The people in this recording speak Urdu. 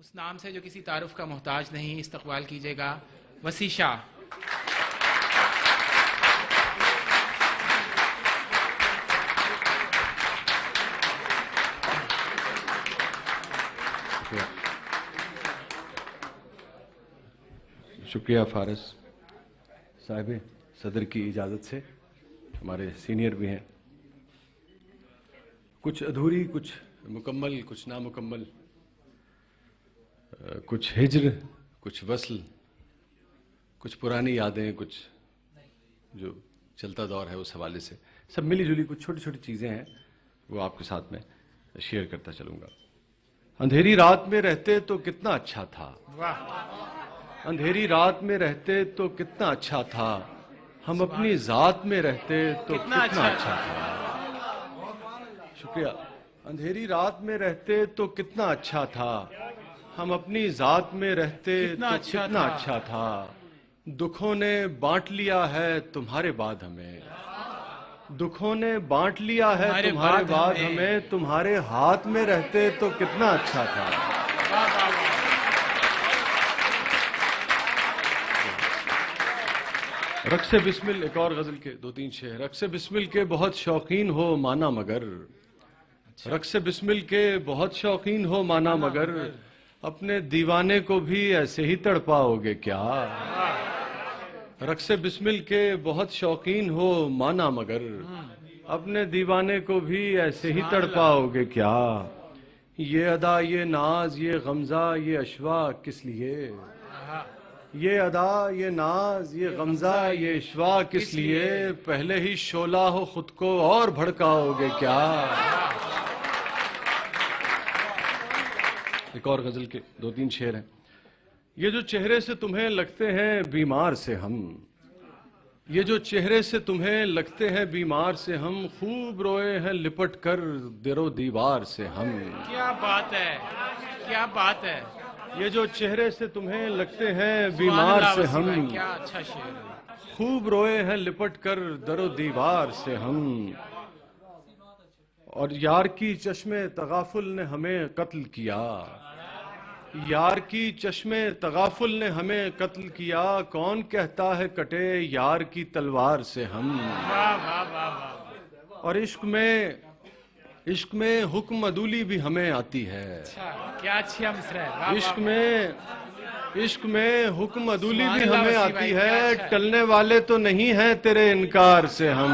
اس نام سے جو کسی تعارف کا محتاج نہیں، استقبال کیجیے گا وسیع شاہ۔ شکریہ فارس صاحب، صدر کی اجازت سے ہمارے سینئر بھی ہیں، کچھ ادھوری، کچھ مکمل، کچھ نامکمل، کچھ ہجر، کچھ وصل، کچھ پرانی یادیں، کچھ جو چلتا دور ہے اس حوالے سے سب ملی جلی کچھ چھوٹی چھوٹی چیزیں ہیں، وہ آپ کے ساتھ میں شیئر کرتا چلوں گا۔ اندھیری رات میں رہتے تو کتنا اچھا تھا، اندھیری رات میں رہتے تو کتنا اچھا تھا، ہم اپنی ذات میں رہتے تو کتنا اچھا تھا۔ شکریہ۔ اندھیری رات میں رہتے تو کتنا اچھا تھا، ہم اپنی ذات میں رہتے تو کتنا اچھا تھا، دکھوں نے بانٹ لیا ہے تمہارے بعد ہمیں، دکھوں نے بانٹ لیا ہے تمہارے بعد ہمیں، تمہارے ہاتھ میں رہتے تو کتنا اچھا تھا۔ رقص بسمل، ایک اور غزل کے دو تین شعر۔ رقص بسمل کے بہت شوقین ہو مانا مگر، رقص بسمل کے بہت شوقین ہو مانا مگر، اپنے دیوانے کو بھی ایسے ہی تڑپاؤ گے کیا، رقص بسمل کے بہت شوقین ہو مانا مگر، اپنے دیوانے کو بھی ایسے ہی تڑپاؤ گے کیا، یہ ادا یہ ناز یہ غمزہ یہ اشواق کس لیے، یہ ادا یہ ناز یہ غمزہ یہ اشواق کس لیے، پہلے ہی شعلہ ہو خود کو اور بھڑکاؤ گے کیا۔ ایک اور غزل کے دو تین شعر ہیں۔ یہ جو چہرے سے تمہیں لگتے ہیں بیمار سے ہم، یہ جو چہرے سے تمہیں لگتے ہیں بیمار سے ہم، خوب روئے ہیں لپٹ کر در و دیوار سے ہم۔ کیا بات ہے، کیا بات ہے، یہ جو چہرے سے تمہیں لگتے ہیں بیمار سے ہم، کیا اچھا شعر ہے، خوب روئے ہیں لپٹ کر در و دیوار سے ہم، اور یار کی چشم تغافل نے ہمیں قتل کیا، یار کی چشم تغافل نے ہمیں قتل کیا، کون کہتا ہے کٹے یار کی تلوار سے ہم۔ واہ واہ واہ واہ، اور عشق میں حکم عدولی بھی ہمیں آتی ہے، اچھا کیا اچھی مصرع ہے، عشق میں حکم عدولی بھی ہمیں آتی ہے، ٹلنے والے تو نہیں ہیں تیرے انکار سے ہم۔